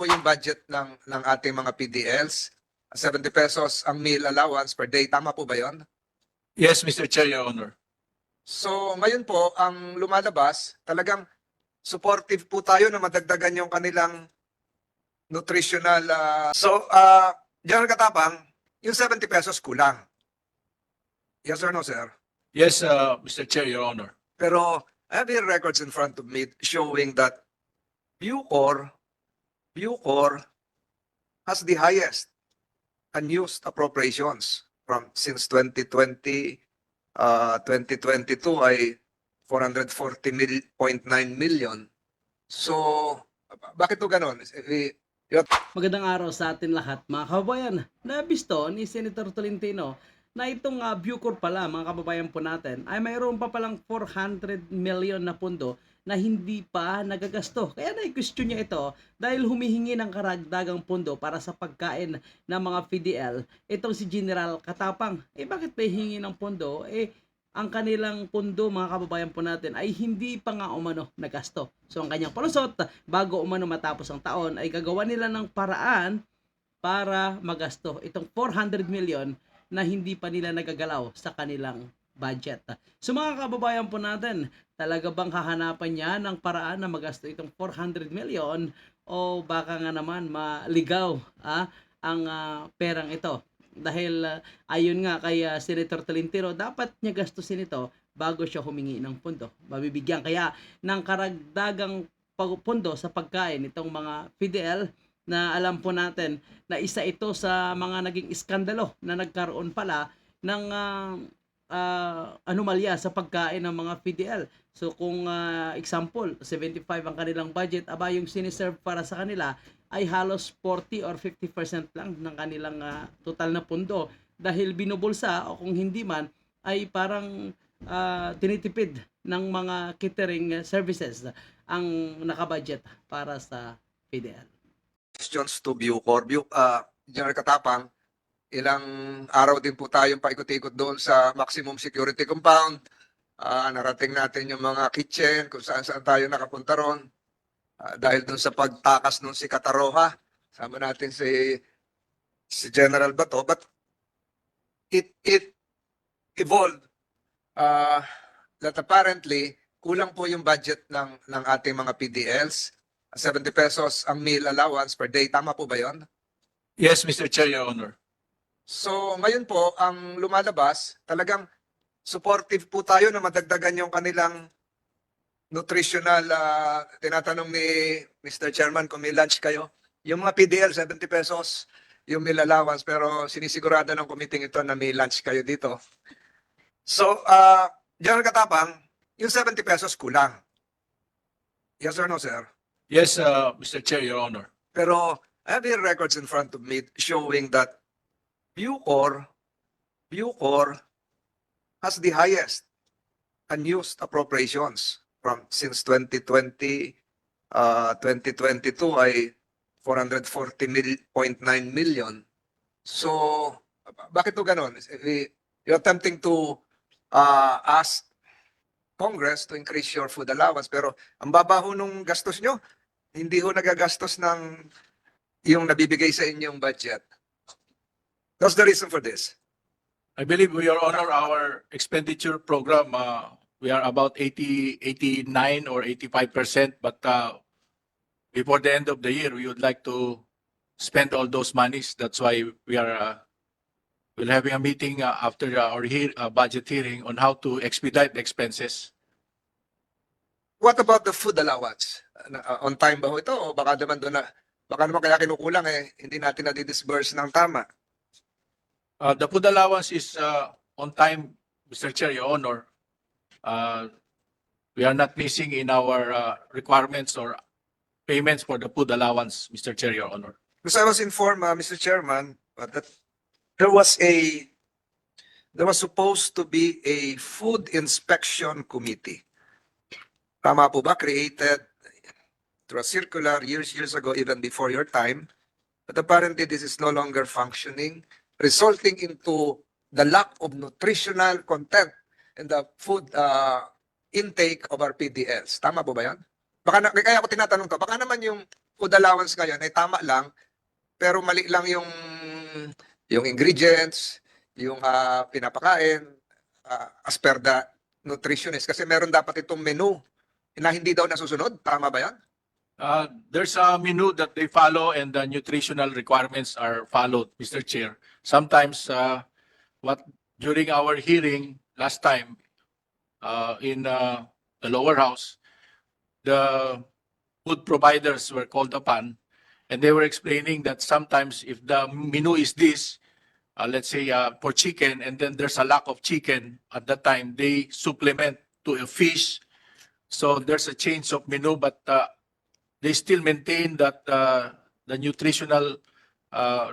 po yung budget ng ating mga PDLs. 70 pesos ang meal allowance per day. Tama po ba yon? Yes, Mr. Chair, Your Honor. So ngayon po, ang lumalabas, talagang supportive po tayo na madagdagan yung kanilang nutritional. General Katapang, yung 70 pesos kulang. Yes or no, sir? Yes, Mr. Chair, Your Honor. Pero I have here records in front of me showing that Bucor has the highest unused appropriations since 2020, 2022 ay 440.9 million. So, bakit to ganon? Magandang araw sa atin lahat mga kababayan. Nabisto ni Senator Tolentino na itong Bucor pala mga kababayan po natin ay mayroon pa palang 400 million na pundo na hindi pa nagagasto. Kaya na-question niya ito dahil humihingi ng karagdagang pundo para sa pagkain ng mga PDL. Itong si General Katapang. Bakit may hingi ng pundo? Ang kanilang pundo mga kababayan po natin ay hindi pa nga umano nagasto. So ang kanyang palusot bago umano matapos ang taon ay gagawa nila ng paraan para magasto itong 400 million na hindi pa nila nagagalaw sa kanilang budget. So mga kababayan po natin, talaga bang hahanapan niya ng paraan na magasto itong 400 million o baka nga naman maligaw ang perang ito? Dahil ayon nga kay Senator Tolentino, dapat niya gastusin ito bago siya humingi ng pundo. Mabibigyan kaya ng karagdagang pundo sa pagkain itong mga PDL na alam po natin na isa ito sa mga naging iskandalo na nagkaroon pala ng anomalya sa pagkain ng mga PDL. So kung example, 75 ang kanilang budget, yung siniserve para sa kanila ay halos 40 or 50% lang ng kanilang total na pundo dahil binubulsa o kung hindi man ay parang tinitipid ng mga catering services ang nakabudget para sa PDL. Questions to Bucor. General Katapang, ilang araw din po tayong paikot-ikot doon sa maximum security compound. Narating natin yung mga kitchen, kung saan tayo nakapunta ron. Dahil doon sa pagtakas nung si Kataroha, sama natin si General Bato, but it evolved that apparently kulang po yung budget ng ating mga PDLs. 70 pesos ang meal allowance per day. Tama po ba yon? Yes, Mr. Chair, Your Honor. So ngayon po, ang lumalabas, talagang supportive po tayo na madagdagan yung kanilang nutritional. Tinatanong ni Mr. Chairman kung may lunch kayo. Yung mga PDL, 70 pesos yung meal allowance, pero sinisigurado ng committee ito na may lunch kayo dito. So, General Katapang, yung 70 pesos kulang. Yes or no, sir? Yes, Mr. Chair, Your Honor. Pero I have here records in front of me showing that Bucor has the highest unused appropriations since 2020, 2022 ay 440.9 million. So, bakit to ganon? You're attempting to ask Congress to increase your food allowance, pero ang baba ho nung gastos nyo, hindi ho nagagastos ng yung nabibigay sa inyong budget. That's the reason for this. I believe, Your Honor, our expenditure program, we are about 89 or 85%, but before the end of the year, we would like to spend all those monies. That's why we're having a meeting after our budget hearing on how to expedite the expenses. What about the food allowance? On time ba ho ito? O baka naman kaya kinukulang hindi natin na-disburse ng tama. The food allowance is on time, Mr. Chair, Your Honor. We are not missing in our requirements or payments for the food allowance, Mr. Chair, Your Honor. Because I was informed, Mr. Chairman, that there was supposed to be a food inspection committee. Tama po ba? Created through a circular years ago, even before your time. But apparently this is no longer functioning, resulting into the lack of nutritional content in the food intake of our PDLs. Tama po ba yan? Kaya ako tinatanong to, baka naman yung food allowance ngayon ay tama lang, pero mali lang yung ingredients, yung pinapakain, as per the nutritionist. Kasi meron dapat itong menu na hindi daw nasusunod. Tama ba yan? There's a menu that they follow and the nutritional requirements are followed, Mr. Chair. Sometimes, what during our hearing last time in the lower house, the food providers were called upon and they were explaining that sometimes if the menu is this, let's say for chicken, and then there's a lack of chicken at that time, they supplement to a fish. So there's a change of menu, but they still maintain that the nutritional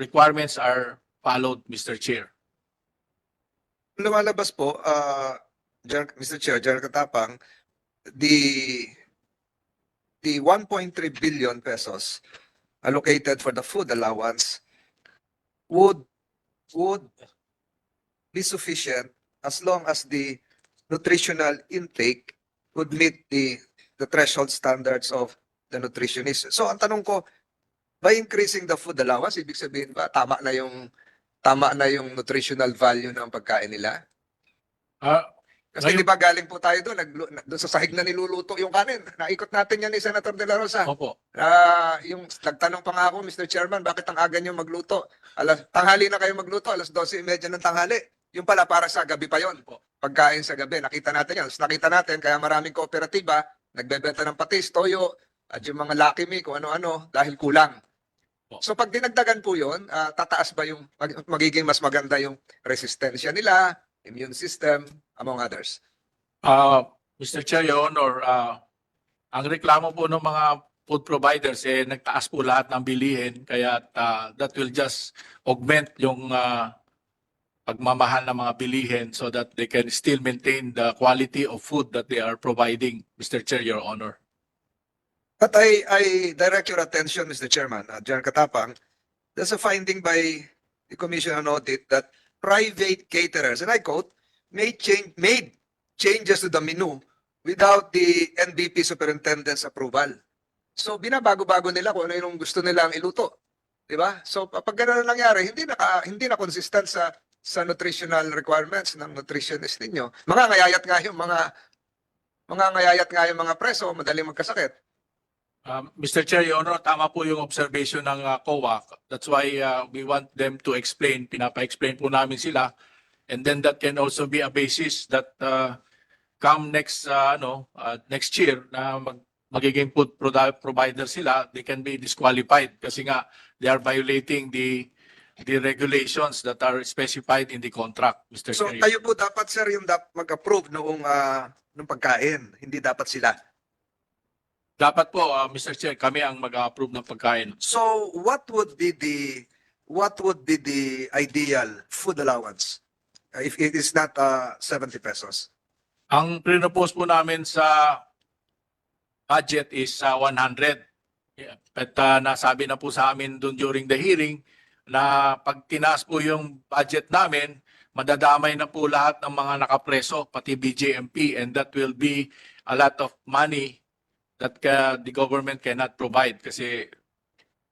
requirements are followed, Mr. Chair. Lumalabas po, Mr. Chair, General Katapang, the 1.3 billion pesos allocated for the food allowance would be sufficient as long as the nutritional intake would meet the threshold standards of the nutritionist. So ang tanong ko, by increasing the food allowance, ibig sabihin ba tama na yung nutritional value ng pagkain nila? Kasi Ngayon- di ba galing po tayo doon, doon sa sahig na niluluto yung kanin. Naikot natin yan ni Senator De La Rosa. Opo. Yung nagtanong pa nga ako, Mr. Chairman, bakit ang aga nyo magluto? Tanghali na kayo magluto, alas 12:30 ng tanghali. Yung pala para sa gabi pa yon. Pagkain sa gabi, nakita natin yan. Nakita natin, kaya maraming kooperatiba, nagbebenta ng patis, toyo, at yung mga Lucky Me, kung ano-ano, dahil kulang. So pag dinagdagan po yun, tataas ba yung, magiging mas maganda yung resistensya nila, immune system, among others? Mr. Chair, Your Honor, ang reklamo po ng mga food providers nagtaas po lahat ng bilihin kaya that will just augment yung pagmamahal ng mga bilihin so that they can still maintain the quality of food that they are providing, Mr. Chair, Your Honor. But I direct your attention, Mr. Chairman, General Katapang, there's a finding by the Commission on Audit that private caterers, and I quote, made changes to the menu without the NBP superintendent's approval. So binabago-bago nila kung ano yung gusto nilang iluto. Di ba? So pag gano'n na nangyari, hindi na consistent sa nutritional requirements ng nutritionist ninyo. Mangangayayat nga yung mga preso, madaling magkasakit. Mr. Chair, Your Honor, tama po yung observation ng COA. That's why we want them to explain. Pinapa-explain po namin sila. And then that can also be a basis that come next next year na magiging food provider sila, they can be disqualified kasi nga they are violating the regulations that are specified in the contract, Mr. So Chair. kayo po dapat, sir, yung mag-approve noong pagkain, hindi dapat sila. Dapat po, Mr. Chair, kami ang mag-approve ng pagkain. So what would be the ideal food allowance if it is not 70 pesos? Ang pre-propose po namin sa budget is 100. Yeah. But nasabi na po sa amin doon during the hearing na pag tinaas po yung budget namin, madadamay na po lahat ng mga nakapreso, pati BJMP, and that will be a lot of money that the government cannot provide kasi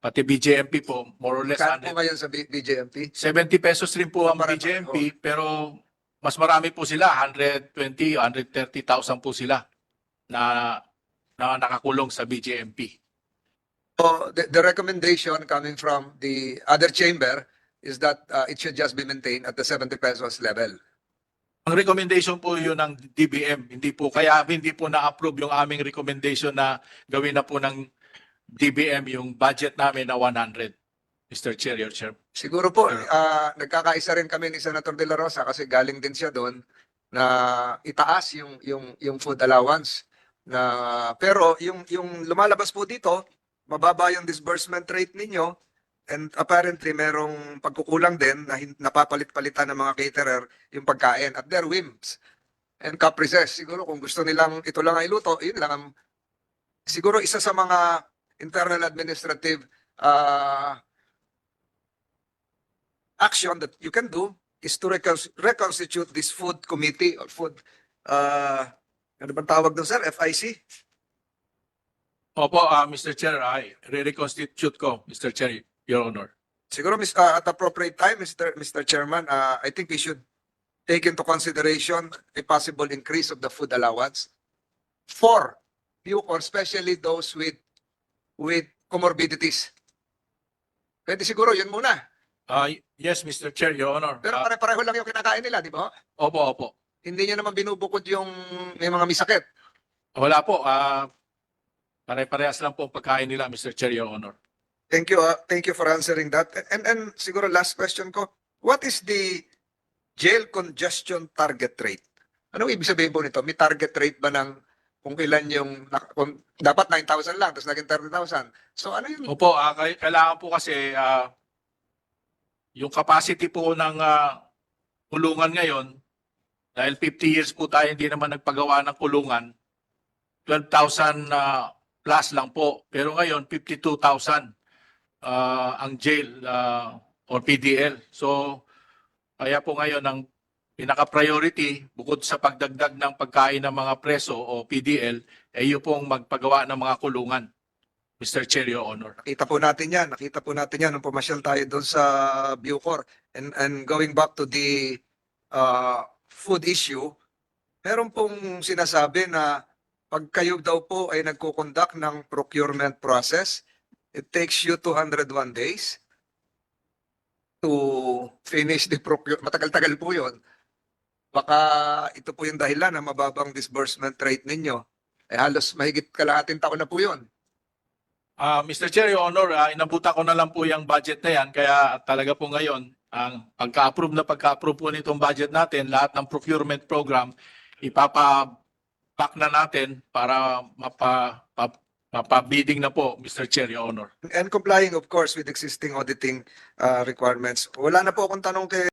pati BJMP po, more or less Kano po ngayon sa BJMP? 70 pesos rin po ang Parang- BJMP, pero mas marami po sila, 120, 130,000 po sila na nakakulong sa BJMP. So the recommendation coming from the other chamber is that it should just be maintained at the 70 pesos level. Ang recommendation po yun ng DBM, hindi po na-approve yung aming recommendation na gawin na po ng DBM yung budget namin na 100. Mr. Chair, your chair. Siguro po, nagkakaisa rin kami ni Senator De La Rosa kasi galing din siya doon na itaas yung food allowance. Pero yung lumalabas po dito, mababa yung disbursement rate ninyo and apparently merong pagkukulang din na napapalit-palitan ng mga caterer yung pagkain at their whims and caprices. Siguro kung gusto nilang ito lang ay luto, yun lang siguro isa sa mga internal administrative action that you can do is to reconstitute this food committee or food ano bang tawag doon, sir? FIC? Opo, Mr. Chair, I re-reconstitute ko, Mr. Chair, Your Honor. Siguro at appropriate time, Mr. Chairman, I think we should take into consideration a possible increase of the food allowance for Bucor, especially those with comorbidities. Pwede siguro yun muna. Yes, Mr. Chair, Your Honor. Pero pare-pareho lang yung kinakain nila, di ba? Opo. Hindi nyo naman binubukod yung may mga may sakit. Wala po. Pare-parehas lang po ang pagkain nila, Mr. Chair, Your Honor. Thank you. Thank you for answering that. And siguro last question ko, what is the jail congestion target rate? Ano ibig sabihin po nito? May target rate ba ng kung ilan yung kung dapat 9,000 lang tapos naging 30,000? So ano yun? Opo, kailangan po kasi yung capacity po ng kulungan ngayon, dahil 50 years po tayo hindi naman nagpagawa ng kulungan, 12,000 plus lang po. Pero ngayon, 52,000 ang jail or PDL. So, kaya po ngayon ang pinaka-priority, bukod sa pagdagdag ng pagkain ng mga preso o PDL, ay yung pong magpagawa ng mga kulungan. Mr. Chair, Your Honor. Nakita po natin yan nung pumasyal tayo doon sa Bucor. And going back to the food issue, meron pong sinasabi na pag kayo daw po ay nagkukonduct ng procurement process, it takes you 201 days to finish the procurement. Matagal-tagal po yun. Baka ito po yung dahilan na mababang disbursement rate ninyo. Eh halos mahigit kalahating taon na po yun. Mr. Chair, Your Honor, inabutan ko na lang po yung budget na yan. Kaya talaga po ngayon, ang pagka-approve po nitong budget natin, lahat ng procurement program, ipapaback na natin para mapabidding na po, Mr. Chair, Your Honor. And complying of course with existing auditing requirements. Wala na po akong tanong kay